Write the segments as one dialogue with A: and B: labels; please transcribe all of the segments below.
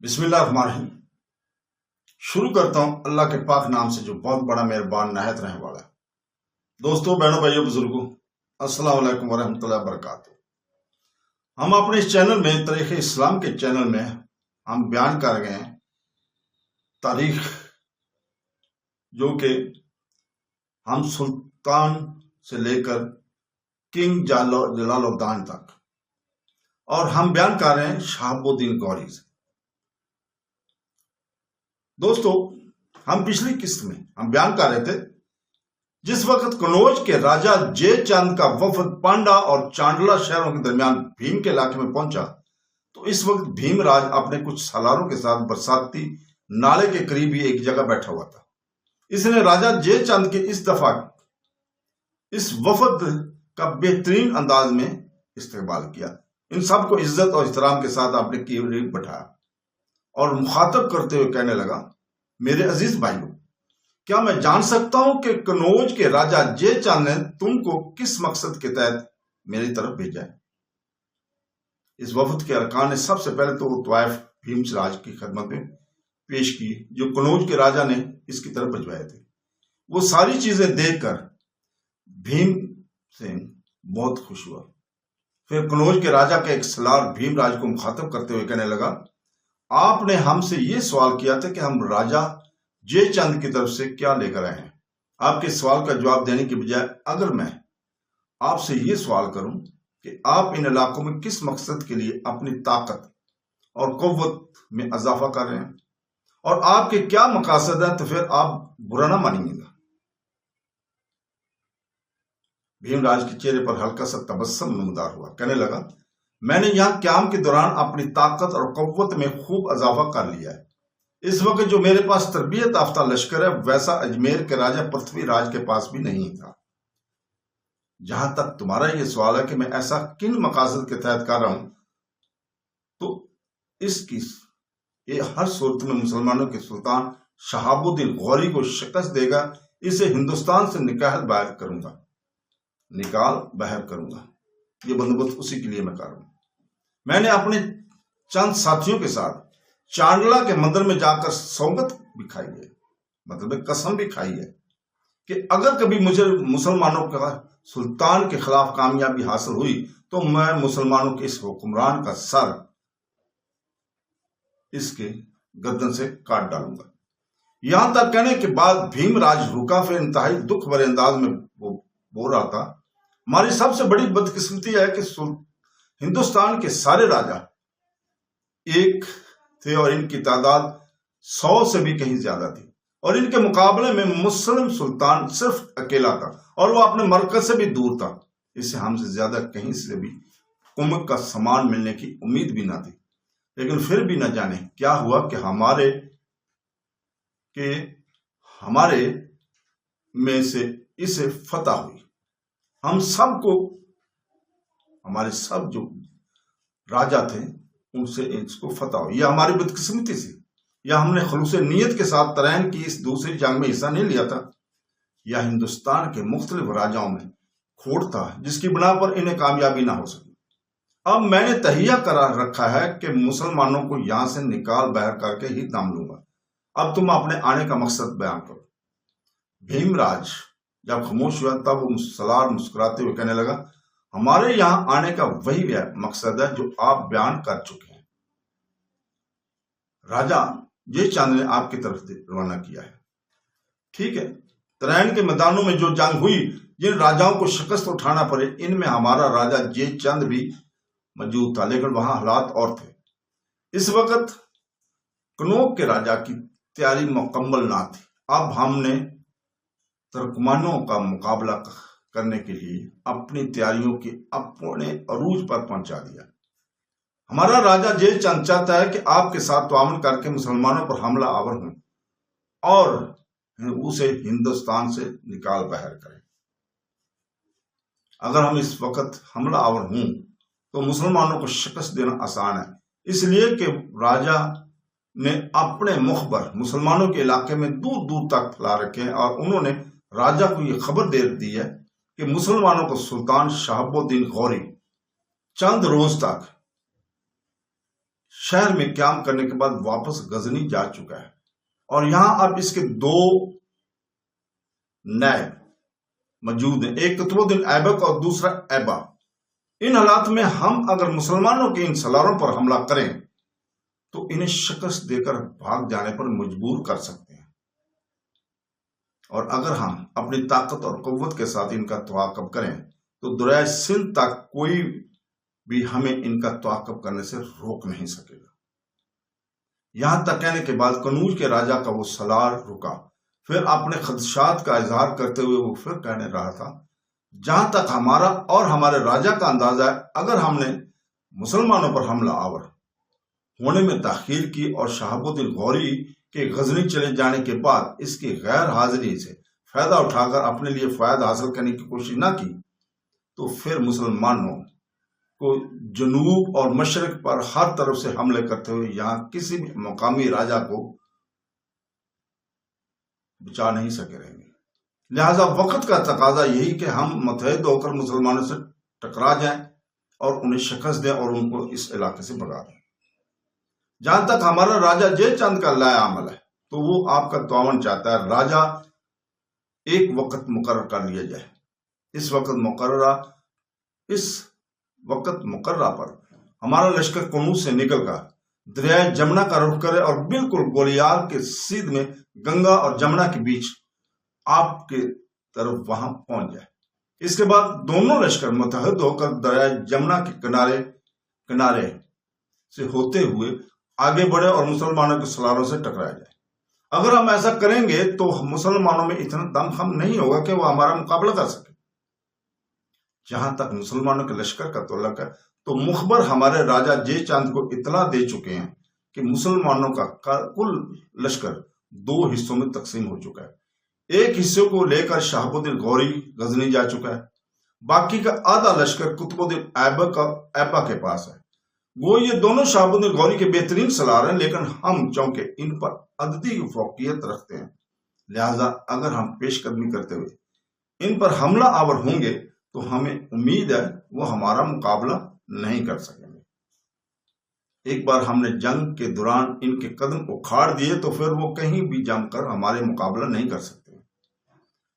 A: بسم اللہ الرحمن الرحیم۔ شروع کرتا ہوں اللہ کے پاک نام سے جو بہت بڑا مہربان نہایت رحم والا ہے۔ دوستوں، بہنوں، بھائیوں، بزرگوں، السلام علیکم ورحمۃ اللہ وبرکاتہ۔ ہم اپنے اس چینل میں تاریخ اسلام کے چینل میں ہم بیان کر گئے ہیں تاریخ، جو کہ ہم سلطان سے لے کر کنگ جلال الدین تک، اور ہم بیان کر رہے ہیں شہاب الدین غوری سے۔ دوستو، ہم پچھلی قسط میں ہم بیان کر رہے تھے جس وقت کنوج کے راجہ جے چند کا وفد پانڈا اور چانڈلا شہروں کے درمیان بھیم کے علاقے میں پہنچا تو اس وقت بھیم راج اپنے کچھ سالاروں کے ساتھ برساتی نالے کے قریب ہی ایک جگہ بیٹھا ہوا تھا۔ اس نے راجہ جے چند کے اس دفعہ اس وفد کا بہترین انداز میں استقبال کیا، ان سب کو عزت اور احترام کے ساتھ اپنے قریب بٹھایا اور مخاطب کرتے ہوئے کہنے لگا، میرے عزیز بھائیوں، کیا میں جان سکتا ہوں کہ کنوج کے راجہ جے چند نے تم کو کس مقصد کے تحت میری طرف بھیجا ہے؟ اس وفد کے ارکان نے سب سے پہلے تو طوائف بھیم راج کی خدمت میں پیش کی جو کنوج کے راجہ نے اس کی طرف بھجوائے تھے۔ وہ ساری چیزیں دیکھ کر بھیم سنگھ بہت خوش ہوا۔ پھر کنوج کے راجہ کا ایک سالار بھیم راج کو مخاطب کرتے ہوئے کہنے لگا، آپ نے ہم سے یہ سوال کیا تھا کہ ہم راجہ جے چند کی طرف سے کیا لے کر آئے ہیں۔ آپ کے سوال کا جواب دینے کے بجائے اگر میں آپ سے یہ سوال کروں کہ آپ ان علاقوں میں کس مقصد کے لیے اپنی طاقت اور قوت میں اضافہ کر رہے ہیں اور آپ کے کیا مقاصد ہیں، تو پھر آپ برا نہ مانیں گے۔ بھیم راج کے چہرے پر ہلکا سا تبسم نمودار ہوا، کہنے لگا، میں نے یہاں قیام کے دوران اپنی طاقت اور قوت میں خوب اضافہ کر لیا ہے۔ اس وقت جو میرے پاس تربیت یافتہ لشکر ہے ویسا اجمیر کے راجہ پرتھوی راج کے پاس بھی نہیں تھا۔ جہاں تک تمہارا یہ سوال ہے کہ میں ایسا کن مقاصد کے تحت کر رہا ہوں، تو اس کی ہر صورت میں مسلمانوں کے سلطان شہاب الدین غوری کو شکست دے گا، اسے ہندوستان سے نکال باہر کروں گا۔ یہ بندوبست اسی کے لیے میں کر رہا ہوں۔ میں نے اپنے چند ساتھیوں کے ساتھ چانڈلا کے مندر میں جا کر سوگت بھی کھائی ہے، مطلب قسم بھی کھائی ہے کہ اگر کبھی مجھے مسلمانوں کا سلطان کے خلاف کامیابی حاصل ہوئی تو میں مسلمانوں کے اس حکمران کا سر اس کے گردن سے کاٹ ڈالوں گا۔ یہاں تک کہنے کے بعد بھیم راج رکا، پھر انتہائی دکھ بھرے انداز میں وہ بول رہا تھا، ہماری سب سے بڑی بدقسمتی ہے کہ ہندوستان کے سارے راجہ ایک تھے اور ان کی تعداد 100 سے بھی کہیں زیادہ تھی، اور ان کے مقابلے میں مسلم سلطان صرف اکیلا تھا اور وہ اپنے مرکز سے بھی دور تھا۔ اس سے ہم سے زیادہ کہیں سے بھی کمک کا سامان ملنے کی امید بھی نہ تھی، لیکن پھر بھی نہ جانے کیا ہوا کہ ہمارے میں سے اسے فتح ہوئی۔ ہم سب کو، ہمارے سب جو راجہ تھے ان سے اس کو فتح ہوئی۔ یہ ہماری بدقسمتی سے، یا ہم نے خلوص نیت کے ساتھ ترین کی اس دوسری جنگ میں حصہ نہیں لیا تھا، یا ہندوستان کے مختلف راجاؤں میں کھوٹ تھا جس کی بنا پر انہیں کامیابی نہ ہو سکی۔ اب میں نے تہیہ کرا رکھا ہے کہ مسلمانوں کو یہاں سے نکال باہر کر کے ہی دم لوں گا۔ اب تم اپنے آنے کا مقصد بیان کرو۔ بھیم راج جب خاموش ہوا تب وہ سالار مسکراتے ہوئے کہنے لگا، ہمارے یہاں آنے کا وہی مقصد ہے جو آپ بیان کر چکے ہیں۔ راجہ جے چند نے آپ کی طرف روانہ کیا ہے۔ ٹھیک ہے، ترین کے میدانوں میں جو جنگ ہوئی، جن راجاؤں کو شکست اٹھانا پڑے، ان میں ہمارا راجہ جے چند بھی موجود تھا، لیکن وہاں حالات اور تھے۔ اس وقت کنوج کے راجہ کی تیاری مکمل نہ تھی۔ اب ہم نے ترکمانوں کا مقابلہ کرنے کے لیے اپنی تیاریوں کے اپنے عروج پر پہنچا دیا۔ ہمارا راجہ جے چند چاہتا ہے کہ آپ کے ساتھ تعاون کر کے مسلمانوں پر حملہ آور ہوں اور اسے ہندوستان سے نکال باہر کریں۔ اگر ہم اس وقت حملہ آور ہوں تو مسلمانوں کو شکست دینا آسان ہے، اس لیے کہ راجہ نے اپنے مخبر مسلمانوں کے علاقے میں دور دور تک پھیلا رکھے ہیں، اور انہوں نے راجہ کو یہ خبر دے دی ہے کہ مسلمانوں کو سلطان شہاب الدین غوری چند روز تک شہر میں قیام کرنے کے بعد واپس غزنی جا چکا ہے، اور یہاں اب اس کے 2 نائب موجود ہیں، ایک قطب الدین ایبک اور دوسرا ایبا۔ ان حالات میں ہم اگر مسلمانوں کے ان سالاروں پر حملہ کریں تو انہیں شکست دے کر بھاگ جانے پر مجبور کر سکتے ہیں، اور اگر ہم اپنی طاقت اور قوت کے ساتھ ان کا تعاقب کریں تو دریائے سندھ تک کوئی بھی ہمیں ان کا تعاقب کرنے سے روک نہیں سکے گا۔ یہاں تک کہنے کے بعد قنوج کے راجا کا وہ سالار رکا، پھر اپنے خدشات کا اظہار کرتے ہوئے وہ پھر کہنے رہا تھا، جہاں تک ہمارا اور ہمارے راجا کا اندازہ ہے، اگر ہم نے مسلمانوں پر حملہ آور ہونے میں تاخیر کی اور شہاب الدین غوری کے غزنی چلے جانے کے بعد اس کی غیر حاضری سے فائدہ اٹھا کر اپنے لیے فائدہ حاصل کرنے کی کوشش نہ کی، تو پھر مسلمانوں کو جنوب اور مشرق پر ہر طرف سے حملے کرتے ہوئے یہاں کسی بھی مقامی راجا کو بچا نہیں سکے رہیں گے۔ لہذا وقت کا تقاضا یہی کہ ہم متحد ہو کر مسلمانوں سے ٹکرا جائیں اور انہیں شکست دیں اور ان کو اس علاقے سے بھگا دیں۔ جہاں تک ہمارا راجا جے چند کا لائے عمل ہے تو وہ آپ کا تعاون چاہتا ہے۔ راجا ایک وقت مقرر کر لیا جائے، اس وقت مقررہ پر ہمارا لشکر قنوج سے نکل کر دریائے جمنا کا رخ کرے اور بالکل گولیار کے سیدھ میں گنگا اور جمنا کے بیچ آپ کے طرف وہاں پہنچ جائے۔ اس کے بعد دونوں لشکر متحد ہو کر دریائے جمنا کے کنارے سے ہوتے ہوئے آگے بڑھے اور مسلمانوں کے سالاروں سے ٹکرایا جائے۔ اگر ہم ایسا کریں گے تو مسلمانوں میں اتنا دم خم نہیں ہوگا کہ وہ ہمارا مقابلہ کر سکے۔ جہاں تک مسلمانوں کے لشکر کا تعلق ہے تو مخبر ہمارے راجا جے چند کو اطلاع دے چکے ہیں کہ مسلمانوں کا کل لشکر 2 حصوں میں تقسیم ہو چکا ہے۔ ایک حصے کو لے کر شہاب الدین غوری غزنی جا چکا ہے، باقی کا آدھا لشکر قطب الدین ایبا کے پاس ہے۔ وہ یہ دونوں شہاب الدین غوری کے بہترین سالار ہیں، لیکن ہم چونکہ ان پر عددی فوقیت رکھتے ہیں، لہذا اگر ہم پیش قدمی کرتے ہوئے ان پر حملہ آور ہوں گے تو ہمیں امید ہے وہ ہمارا مقابلہ نہیں کر سکیں گے۔ ایک بار ہم نے جنگ کے دوران ان کے قدم اکھاڑ دیے تو پھر وہ کہیں بھی جم کر ہمارے مقابلہ نہیں کر سکتے۔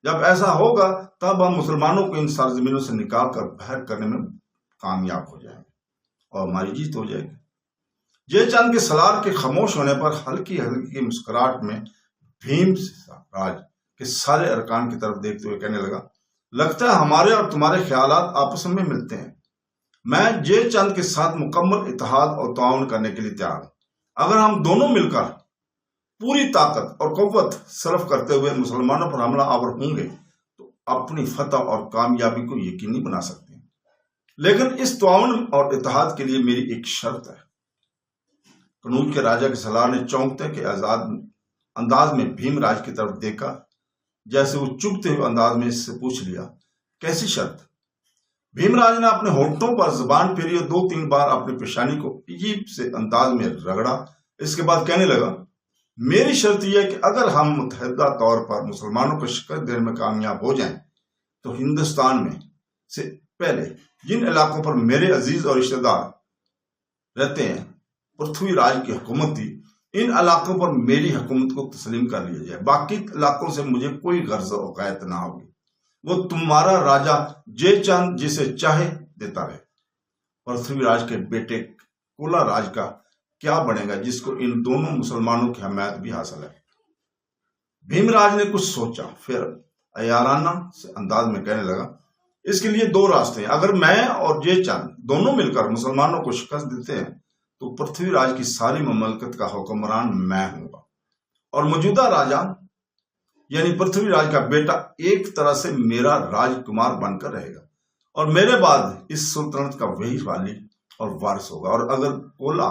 A: جب ایسا ہوگا تب ہم مسلمانوں کو ان سرزمینوں سے نکال کر باہر کرنے میں کامیاب ہو جائیں گے اور ہماری جیت ہو جائے گی۔ جے چند کے سالار کے خاموش ہونے پر ہلکی ہلکی مسکراہٹ میں بھیم راج کے سارے ارکان کی طرف دیکھتے ہوئے کہنے لگا، لگتا ہے ہمارے اور تمہارے خیالات آپس میں ملتے ہیں۔ میں جے چند کے ساتھ مکمل اتحاد اور تعاون کرنے کے لیے تیار ہوں۔ اگر ہم دونوں مل کر پوری طاقت اور قوت صرف کرتے ہوئے مسلمانوں پر حملہ آور ہوں گے تو اپنی فتح اور کامیابی کو یقینی بنا سکتے ہیں، لیکن اس تعاون اور اتحاد کے لیے میری ایک شرط ہے۔ قنوج کے راجا کے سالار نے چونکتے کے انداز میں بھیم راج کی طرف دیکھا، جیسے وہ چبھتے ہوئے انداز میں اس سے پوچھ لیا، کیسی شرط؟ بھیم راج نے اپنے ہونٹوں پر زبان پھیری اور 2-3 بار اپنی پیشانی کو عجیب سے انداز میں رگڑا۔ اس کے بعد کہنے لگا، میری شرط یہ ہے کہ اگر ہم متحدہ طور پر مسلمانوں کو شکست دینے میں کامیاب ہو جائیں تو ہندوستان میں سے پہلے جن علاقوں پر میرے عزیز اور رشتہ دار رہتے ہیں پرتھوی راج کی حکومت تھی، ان علاقوں پر میری حکومت کو تسلیم کر لیا جائے۔ باقی علاقوں سے مجھے کوئی غرض و غایت نہ ہوگی، وہ تمہارا راجا جے چند جسے چاہے دیتا رہے۔ پرتھوی راج کے بیٹے کولا راج کا کیا بنے گا جس کو ان دونوں مسلمانوں کی حمایت بھی حاصل ہے؟ بھیم راج نے کچھ سوچا، پھر عیارانہ سے انداز میں کہنے لگا، اس کے لیے 2 راستے ہیں۔ اگر میں اور جے چند دونوں مل کر مسلمانوں کو شکست دیتے ہیں تو پرتھوی راج کی ساری مملکت کا حکمران میں ہوں گا، اور موجودہ راجا یعنی پرتھوی راج کا بیٹا ایک طرح سے میرا راج کمار بن کر رہے گا اور میرے بعد اس سلطنت کا وہی والی اور وارث ہوگا۔ اور اگر کولا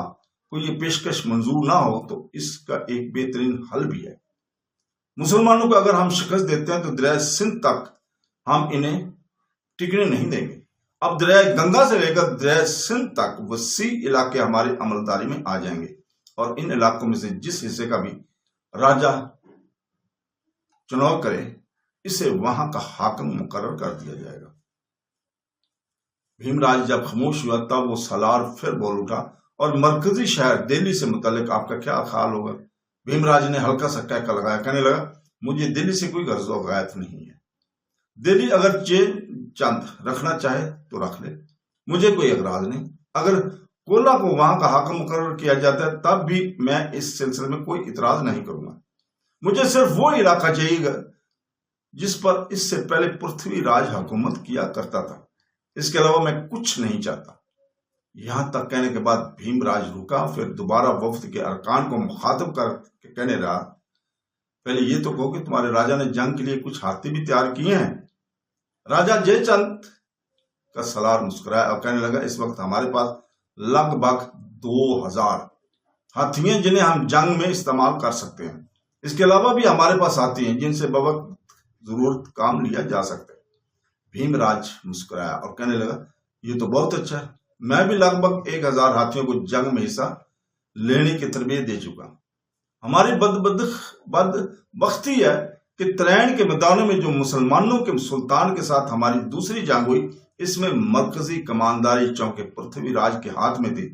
A: کو یہ پیشکش منظور نہ ہو تو اس کا ایک بہترین حل بھی ہے۔ مسلمانوں کو اگر ہم شکست دیتے ہیں تو دریائے سندھ تک ہم انہیں ٹکنے نہیں دیں گے۔ اب دریائے گنگا سے لے کر دریائے سندھ تک وسیع علاقے ہماری عملداری میں آ جائیں گے، اور ان علاقوں میں سے جس حصے کا بھی راجا چناؤ کرے اسے وہاں کا حاکم مقرر کر دیا جائے گا۔ بھیم راج جب خاموش ہوا تب وہ سالار پھر بول اٹھا اور مرکزی شہر دہلی سے متعلق آپ کا کیا خیال ہوگا؟ بھیم راج نے ہلکا سا کہکا لگایا، کہنے لگا مجھے دہلی سے کوئی غرض و غایت نہیں ہے، دہلی اگر چند رکھنا چاہے تو رکھ لے، مجھے کوئی اعتراض نہیں، اگر کولا کو وہاں کا حاکم مقرر کیا جاتا ہے تب بھی میں اس سلسلے میں کوئی اعتراض نہیں کروں گا، مجھے صرف وہ علاقہ چاہیے گا جس پر اس سے پہلے پرتھوی راج حکومت کیا کرتا تھا، اس کے علاوہ میں کچھ نہیں چاہتا۔ یہاں تک کہنے کے بعد بھیم راج رکا، پھر دوبارہ وفد کے ارکان کو مخاطب کر کے کہنے رہا، پہلے یہ تو کہو کہ تمہارے راجا نے جنگ کے لیے کچھ ہاتھی بھی تیار کیے ہیں؟ راجا جے چند کا سالار مسکرایا اور کہنے لگا، اس وقت ہمارے پاس لگ بھگ 2000 ہاتھی ہیں جنہیں ہم جنگ میں استعمال کر سکتے ہیں، اس کے علاوہ بھی ہمارے پاس ہاتھی ہیں جن سے بوقت ضرورت کام لیا جا سکتا ہے۔ بھیم راج مسکرایا اور کہنے لگا، یہ تو بہت اچھا ہے، میں بھی لگ بھگ 1000 ہاتھیوں کو جنگ میں حصہ لینے کی تربیت دے چکا ہوں۔ ہماری بدبختی ہے کہ ترین کے میدانوں میں جو مسلمانوں کے سلطان کے ساتھ ہماری دوسری جنگ ہوئی، اس میں مرکزی کمانداری چونکہ پرتھوی راج کے ہاتھ میں تھی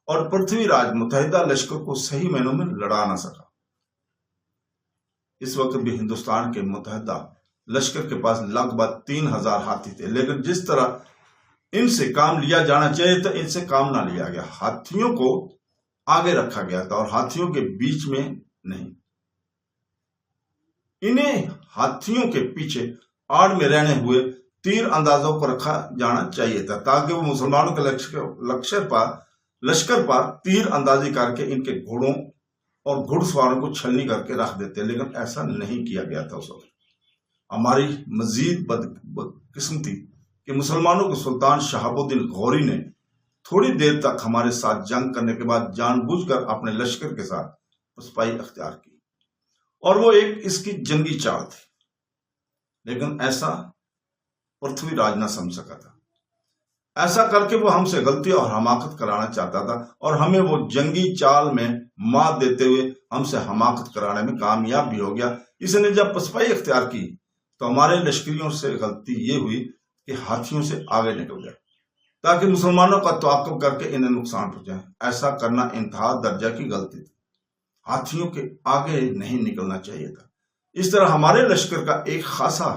A: اور پرتھوی راج متحدہ لشکر کو صحیح معنوں میں لڑا نہ سکا۔ اس وقت بھی ہندوستان کے متحدہ لشکر کے پاس لگ بھگ 3000 ہاتھی تھے، لیکن جس طرح ان سے کام لیا جانا چاہیے تھا ان سے کام نہ لیا گیا، ہاتھیوں کو آگے رکھا گیا تھا اور ہاتھیوں کے بیچ میں نہیں۔ انہیں ہاتھیوں کے پیچھے آڑ میں رہنے ہوئے تیر اندازوں کو رکھا جانا چاہیے تھا تاکہ وہ مسلمانوں کے لشکر پر تیر اندازی کر کے ان کے گھوڑوں اور گھڑ سواروں کو چھلنی کر کے رکھ دیتے، لیکن ایسا نہیں کیا گیا تھا اس وقت۔ ہماری مزید بدقسمتی کہ مسلمانوں کے سلطان شہاب الدین غوری نے تھوڑی دیر تک ہمارے ساتھ جنگ کرنے کے بعد جان بوجھ کر اپنے لشکر کے ساتھ پسپائی اختیار کی، اور وہ ایک اس کی جنگی چال تھی، لیکن ایسا پرتھوی راج نہ سمجھ سکا تھا۔ ایسا کر کے وہ ہم سے غلطی اور حماقت کرانا چاہتا تھا اور ہمیں وہ جنگی چال میں مات دیتے ہوئے ہم سے حماقت کرانے میں کامیاب بھی ہو گیا۔ اس نے جب پسپائی اختیار کی تو ہمارے لشکریوں سے غلطی یہ ہوئی کہ ہاتھیوں سے آگے نکل گئے تاکہ مسلمانوں کا تعاقب کر کے انہیں نقصان پہنچائے۔ ایسا کرنا انتہا درجہ کی غلطی تھی، ہاتھیوں کے آگے نہیں نکلنا چاہیے تھا۔ اس طرح ہمارے لشکر کا ایک خاصا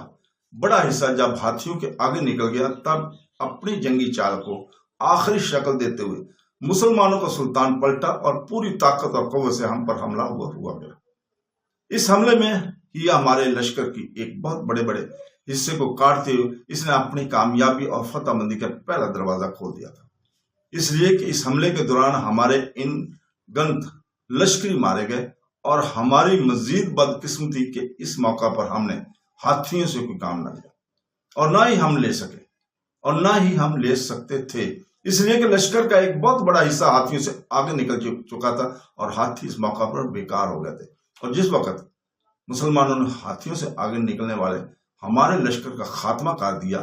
A: بڑا حصہ جب ہاتھیوں کے آگے نکل گیا تب اپنی جنگی چال کو آخری شکل دیتے ہوئے مسلمانوں کا سلطان پلٹا اور پوری طاقت اور قوت سے ہم پر حملہ ہوا گیا۔ اس حملے میں ہی ہمارے لشکر کی ایک بہت بڑے حصے کو کاٹتے ہوئے اس نے اپنی کامیابی اور فتح مندی کا پہلا دروازہ کھول دیا تھا، اس لیے کہ اس حملے کے دوران ہمارے ان گند لشکری مارے گئے اور ہماری مزید بدقسمتی کہ اس موقع پر ہم نے ہاتھیوں سے کوئی کام نہ لیا اور نہ ہی ہم لے سکے اور نہ ہی ہم لے سکتے تھے، اس لیے کہ لشکر کا ایک بہت بڑا حصہ ہاتھیوں سے آگے نکل چکا تھا اور ہاتھی اس موقع پر بیکار ہو گئے تھے۔ اور جس وقت مسلمانوں نے ہاتھیوں سے آگے نکلنے والے ہمارے لشکر کا خاتمہ کر دیا،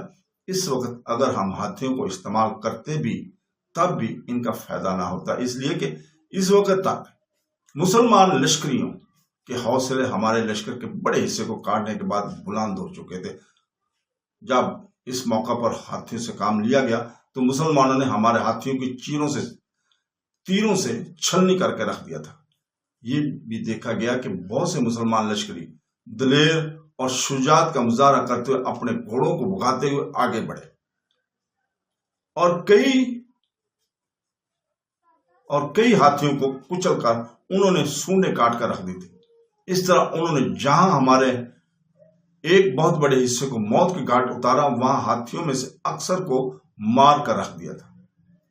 A: اس وقت اگر ہم ہاتھیوں کو استعمال کرتے بھی تب بھی ان کا فائدہ نہ ہوتا، اس لیے کہ اس وقت تک مسلمان لشکریوں کے حوصلے ہمارے لشکر کے بڑے حصے کو کاٹنے کے بعد بلند ہو چکے تھے۔ جب اس موقع پر ہاتھیوں سے کام لیا گیا تو مسلمانوں نے ہمارے ہاتھیوں کی تیروں سے چھلنی کر کے رکھ دیا تھا۔ یہ بھی دیکھا گیا کہ بہت سے مسلمان لشکری دلیر اور شجاعت کا مظاہرہ کرتے ہوئے اپنے گھوڑوں کو بھگاتے ہوئے آگے بڑھے اور کئی ہاتھیوں کو کچل کر انہوں نے سونڈیں کاٹ کر رکھ دی تھی۔ اس طرح انہوں نے جہاں ہمارے ایک بہت بڑے حصے کو موت کے گھاٹ اتارا، وہاں ہاتھیوں میں سے اکثر کو مار کر رکھ دیا تھا۔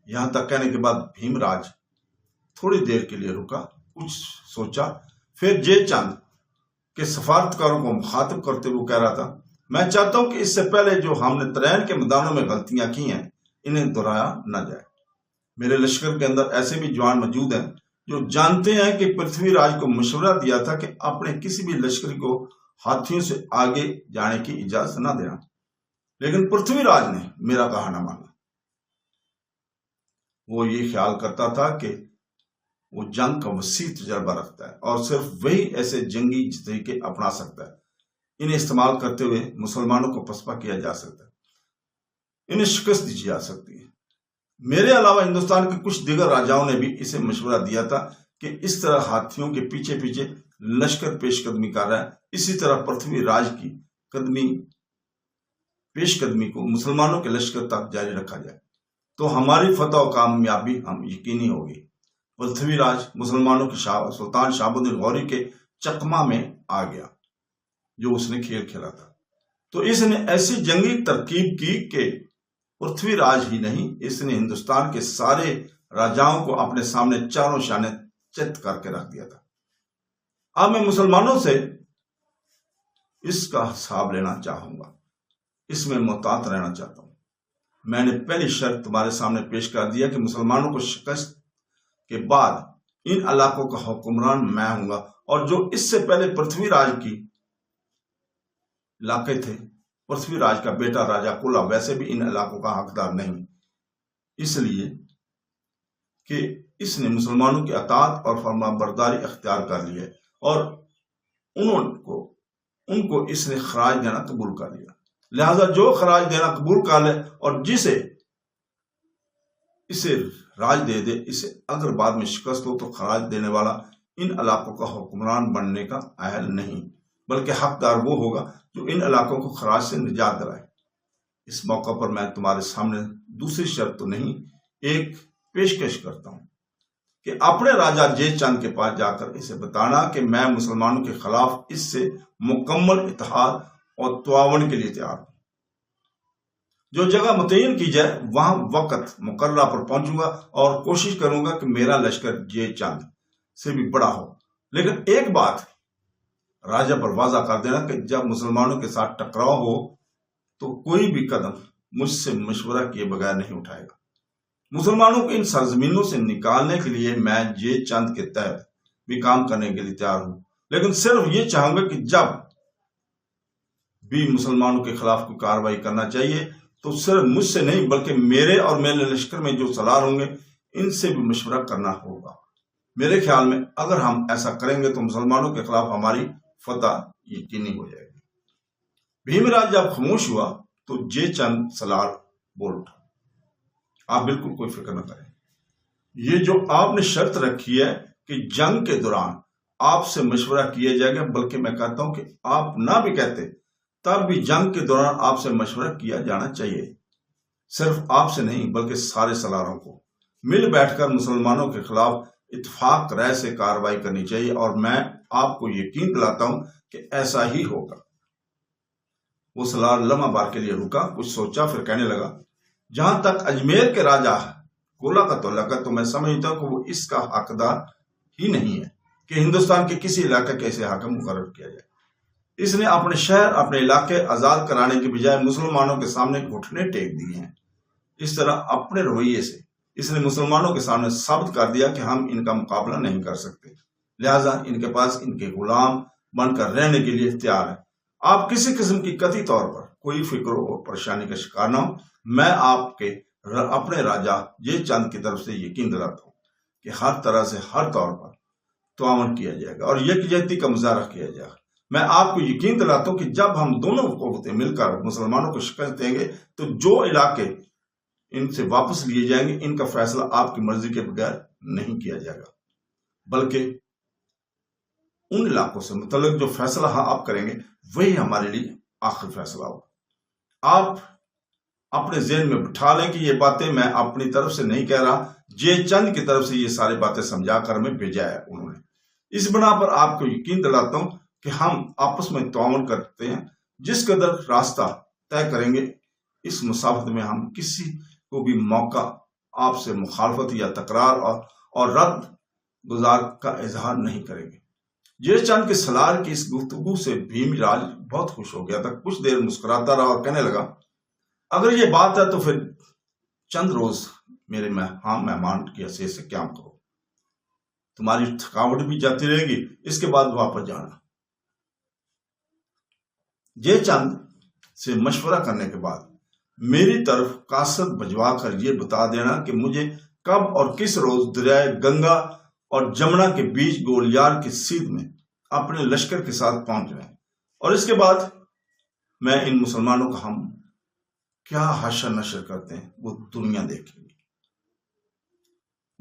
A: یہاں تک کہنے کے بعد بھیم راج تھوڑی دیر کے لیے رکا، کچھ سوچا، پھر جے چند کے سفارتکاروں کو مخاطب کرتے ہوئے کہہ رہا تھا، میں چاہتا ہوں کہ اس سے پہلے جو ہم نے ترین کے میدانوں میں غلطیاں کی ہیں انہیں دہرایا نہ جائے۔ میرے لشکر کے اندر ایسے بھی جوان موجود ہیں جو جانتے ہیں کہ پرتھوی راج کو مشورہ دیا تھا کہ اپنے کسی بھی لشکری کو ہاتھیوں سے آگے جانے کی اجازت نہ دینا، لیکن پرتھوی راج نے میرا کہا نہ مانا۔ وہ یہ خیال کرتا تھا کہ وہ جنگ کا وسیع تجربہ رکھتا ہے اور صرف وہی ایسے جنگی طریقے اپنا سکتا ہے، انہیں استعمال کرتے ہوئے مسلمانوں کو پسپا کیا جا سکتا ہے، انہیں شکست دی جا سکتی ہے۔ میرے علاوہ ہندوستان کے کچھ دیگر راجاؤں نے بھی اسے مشورہ دیا تھا کہ اس طرح ہاتھیوں کے پیچھے پیچھے لشکر پیش قدمی کر رہا ہے، اسی طرح پرتھوی راج کی پیش قدمی کو مسلمانوں کے لشکر تک جاری رکھا جائے تو ہماری فتح و کامیابی ہم یقینی ہوگی۔ پرتھوی راج مسلمانوں کی سلطان شہاب الدین غوری کے چکما میں آ گیا جو اس نے کھیل کھیلا تھا، تو اس نے ایسی جنگی ترکیب کی کہ پرتھوی راج ہی نہیں، اس نے ہندوستان کے سارے راجاؤں کو اپنے سامنے چاروں شانے چت کر کے رکھ دیا تھا۔ اب میں مسلمانوں سے اس کا حساب لینا چاہوں گا، اس میں محتاط رہنا چاہتا ہوں۔ میں نے پہلی شرط تمہارے سامنے پیش کر دیا کہ مسلمانوں کو شکست کے بعد ان علاقوں کا حکمران میں ہوں گا، اور جو اس سے پہلے پرتھوی راج کی علاقے تھے، پرتھوی راج کا بیٹا راجا کولا ویسے بھی ان علاقوں کا حقدار نہیں، اس لیے کہ اس نے مسلمانوں کی اطاعت اور فرما برداری اختیار کر لی ہے، اور ان کو اس نے خراج دینا قبول کر لیا۔ لہذا جو خراج دینا قبول کر لے اور جسے اسے راج دے دے، اسے اگر بعد میں شکست ہو تو خراج دینے والا ان علاقوں کا حکمران بننے کا اہل نہیں، بلکہ حقدار وہ ہوگا جو ان علاقوں کو خراج سے نجات دلائے۔ اس موقع پر میں تمہارے سامنے دوسری شرط تو نہیں، ایک پیشکش کرتا ہوں کہ اپنے راجا جے چند کے پاس جا کر اسے بتانا کہ میں مسلمانوں کے خلاف اس سے مکمل اتحاد اور تعاون کے لیے تیار ہوں۔ جو جگہ متعین کی جائے وہاں وقت مقررہ پر پہنچوں گا اور کوشش کروں گا کہ میرا لشکر جے چند سے بھی بڑا ہو، لیکن ایک بات راجا پر واضح کر دینا کہ جب مسلمانوں کے ساتھ ٹکراؤ ہو تو کوئی بھی قدم مجھ سے مشورہ کیے بغیر نہیں اٹھائے گا۔ مسلمانوں کو ان سرزمینوں سے نکالنے کے لیے میں جے چند کے تحت بھی کام کرنے کے لیے تیار ہوں، لیکن صرف یہ چاہوں گا کہ جب بھی مسلمانوں کے خلاف کوئی کارروائی کرنا چاہیے تو صرف مجھ سے نہیں بلکہ میرے اور میرے لشکر میں جو سالار ہوں گے ان سے بھی مشورہ کرنا ہوگا۔ میرے خیال میں اگر ہم ایسا کریں گے تو مسلمانوں کے خلاف ہماری فتح یقینی ہو جائے گی۔ بھیم راج جب خاموش ہوا تو جے چند سالار بول اٹھا، آپ بالکل کوئی فکر نہ کریں، یہ جو آپ نے شرط رکھی ہے کہ جنگ کے دوران آپ سے مشورہ کیا جائے گا، بلکہ میں کہتا ہوں کہ آپ نہ بھی کہتے تب بھی جنگ کے دوران آپ سے مشورہ کیا جانا چاہیے، صرف آپ سے نہیں بلکہ سارے سالاروں کو مل بیٹھ کر مسلمانوں کے خلاف اتفاق رائے سے کارروائی کرنی چاہیے، اور میں آپ کو یقین دلاتا ہوں کہ ایسا ہی ہوگا۔ وہ سالار لمحہ بار کے لیے رکا، کچھ سوچا، پھر کہنے لگا، جہاں تک اجمیر کے راجا کولا کا تعلق ہے تو میں سمجھتا ہوں کہ وہ اس کا حقدار ہی نہیں ہے کہ ہندوستان کے کسی علاقے کے ایسے حاکم مقرر کیا جائے۔ اس نے اپنے شہر، اپنے علاقے آزاد کرانے کے بجائے مسلمانوں کے سامنے گھٹنے ٹیک دیے ہیں۔ اس طرح اپنے رویے سے اس نے مسلمانوں کے سامنے ثابت کر دیا کہ ہم ان کا مقابلہ نہیں کر سکتے، لہذا ان کے پاس ان کے غلام بن کر رہنے کے لیے اختیار ہے۔ آپ کسی قسم کی قطعی طور پر کوئی فکر اور پریشانی کا شکار نہ ہو، میں آپ کے اپنے راجا جے چند کی طرف سے یقین دلاتا ہوں کہ ہر طرح سے ہر طور پر تعاون کیا جائے گا اور یکجہتی کا مظاہرہ کیا جائے گا۔ میں آپ کو یقین دلاتا ہوں کہ جب ہم دونوں قوتیں مل کر مسلمانوں کو شکست دیں گے تو جو علاقے ان سے واپس لیے جائیں گے ان کا فیصلہ آپ کی مرضی کے بغیر نہیں کیا جائے گا، بلکہ ان علاقوں سے متعلق جو فیصلہ آپ کریں گے وہی ہمارے لیے آخری فیصلہ ہوگا۔ آپ اپنے ذہن میں بٹھا لیں کہ یہ باتیں میں اپنی طرف سے نہیں کہہ رہا، جے چند کی طرف سے یہ ساری باتیں سمجھا کر میں بھیجا ہے انہوں نے۔ اس بنا پر آپ کو یقین دلاتا ہوں کہ ہم آپس میں تعاون کرتے ہیں، جس قدر راستہ طے کریں گے اس مسافت میں ہم کسی کو بھی موقع آپ سے مخالفت یا تکرار اور رد گزار کا اظہار نہیں کریں گے۔ جے چند کے سالار کی اس گفتگو سے بھیم راج بہت خوش ہو گیا تھا، کچھ دیر مسکراتا رہا اور کہنے لگا، اگر یہ بات ہے تو پھر چند روز میرے مہمان کی حیثیت سے قیام کرو، تمہاری تھکاوٹ بھی جاتی رہے گی، اس کے بعد واپس جانا۔ جے چند سے مشورہ کرنے کے بعد میری طرف قاصد بھجوا کر یہ بتا دینا کہ مجھے کب اور کس روز دریائے گنگا اور جمنا کے بیچ گولیار کی سیدھ میں اپنے لشکر کے ساتھ پہنچ رہے ہیں، اور اس کے بعد میں ان مسلمانوں کا ہم کیا حشر نشر کرتے ہیں وہ دنیا دیکھے گی۔